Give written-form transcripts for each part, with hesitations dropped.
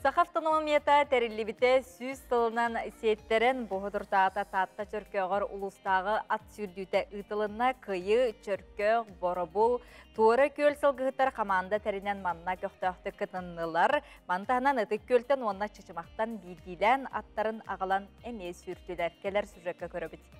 Сақафтономията тәрілібіті сүз тылынан сеттерін бұғыдыртағыта татта чөркеғыр ұлыстағы ат сүрдүйті ұтылына күйі, чөркеғ, боробул, туыры көл сылғығыттар қаманда тәрінен манна көқтіғті кытыннылар, мантағынан ұтық көлтен онна чычымақтан бейдейлен аттарын ағалан әме сүртілер. Келер сүрекке көрі біт.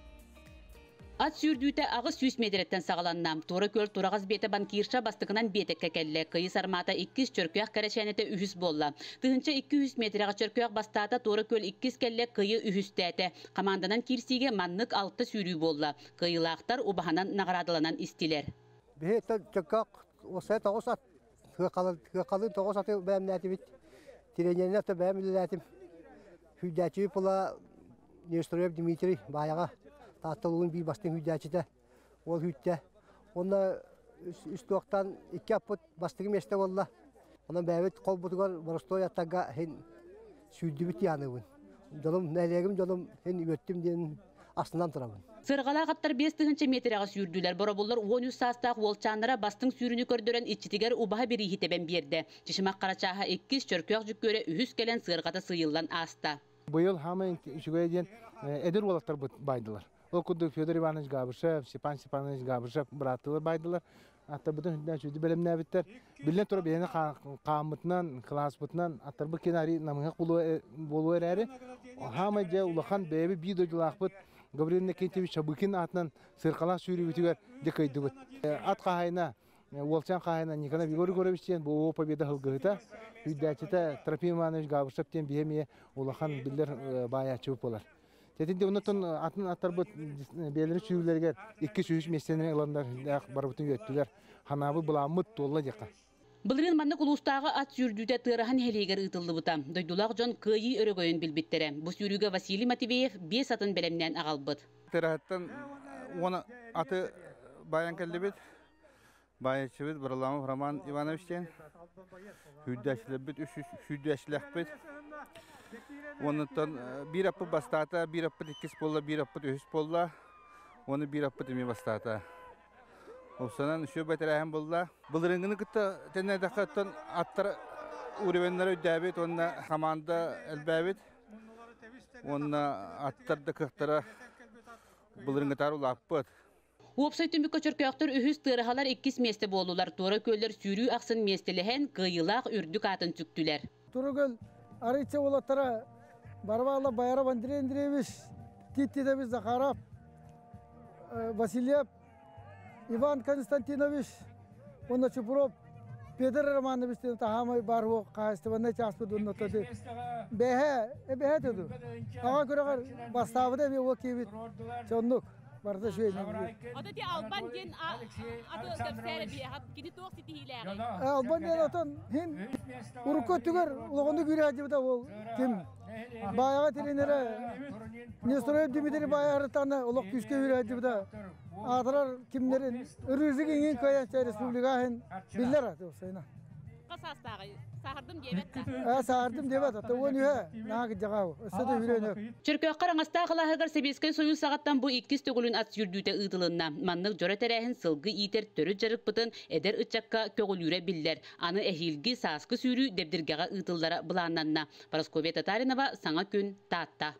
Ат сүрдүйті ағы 100 метреттен сағаланнам. Торы көл турағыз беті банкирша бастығынан бетекке кәлі. Күйі сармата 2 чөркөк кәрәшәнеті үхіс болла. Тығынша 200 метрға чөркөк бастата торы көл 2 кәлі күйі үхістәті. Команданан кирсиге маннық 6 сүрүй болла. Күйілақтар убаханан нағырадыланан істелер. Бейті чөркөк осы тоғыз ат. Қалын тоғыз аты бәмінәті бит. Тренерін аты бәмілі Хүдәчі бұла Нестроев Дмитрий баяға. Таттылығын бір бастың хүдәчіде, ол хүдді. Оны үсті оқтан 2 аппыт бастығы месте болла. Оның бәвет қол бұтығар Боростой аттаға хен сүйді біт янығын. Жолым, нәлегім жолым хен өттім дейін астынан тұрабын. Сырғала қаттар 5 метрға сүрділер. Боробулар 13 састақ олчаныра бастың сүріні көрдірен итчетігер убаға бір ихитебен берді. Чешімақ қарачаға 2 чөркөк жүккөрі үхіс келен сырғата сыйылан аста. Бұйыл хамын үшігөй ден әдір олақтар байдылар. Ол күнді Федор Иванович Габышев, Степан Степанович Габышев бұратылар байдылар. Атта бұдың хүнден сөйді біліміне әбіттер. Білден тұрып ені қамытынан, қылас бұтынан аттар бұл кенари намыңық болу әрі. Хамы де ұлақан бәйбі бейді жылақ бұд. Гаврилина Кентевич Шабыкин атынан сырқалақ сүйрі өтігер декайды бұд. Ат қағайына, Олчан қағайына Николай Григорьевичтен бұл победа ғылғыта. Үйдәчеті Трофим Иванович Габышевтен беймее ұлақан білдер баячы болар. Тетінде ұнытын атын аттар бұд белері сүйілергер 200 месенен ұландар бар бұтын өттілер. Ханабы бұламыт толла деқа. Бұлырын маннық ұлыстағы ат сүрдүйді тырыған хелегер ұтылды бұта. Дойдулақ жон күйі өрігойын білбеттері. Бұл сүрігі Василий Матвеев 5 атын бәлемнен ағал бұд. Тырағаттан оны аты баян кәлді бет. Баяншы бет Бұрыламов Роман Ивановичтен. Хүддәшілі бет, хүддәшілік бет. Онытан bir аппы бастата, bir аппы 2 болла, bir аппы 3 болла. Оны bir аппы деме бастата. Осынан үші бәтірәйін болла. Бұл реңгіні күтті тәнәді қаттан аттар үревенлері өйдәбет, онына қаманда әлбәбет. Онына аттарды қықтары бұл реңгітар ұлаппыд. Уопсай түміккі чөркөктөр үхіс тырыхалар 2 месте болулар. Торы көллер сүйрүү ақсын местеліхен кыйылақ үрдік атын түктілер. Арыйча олаттара Барбала Байрам Андрей Андреевич, Титтидович Захаров, Васильев, Иван Константинович, Онна Чупуров, Петр Романович, Тахамай Барво, Кастыванна Часпуд, Уннотоди. Бехе туду. Ага курагар баставыда бе окевит чоннук. Барда шөйнен. Отати Албан ден аты көпсәрі бе, кені тоқ сеті хиләғі. Албан ден атын, хин урукко түгер, лоғынды күрі ажыбыда ол, кем? Баяға теренері, Нестроев Дмитрий баяғырыттаны олық күшке күрі ажыбыда. Атырар кімдерін, үрізі кеңген көйенші республикаһын білдер аты осайна. Қасастағы, сағырдым дебетті. Сағырдым дебет, аты оны нағы жағау, өседі үйреніп. Чөркөк қараңаста қылағығыр Себескай Союз сағаттан бұл 2 түгілін ат сүрдүйті ұтылынна. Маннық жора тәрәхін сылғы итер түрі жарық бұтын әдер ұтчаққа көгіл үйре білдер. Аны әхилгі сасқы сүйрі дебдіргеға ұтылдара бұланнанна. Парасковия Татаринова, Саңа күн, Татта.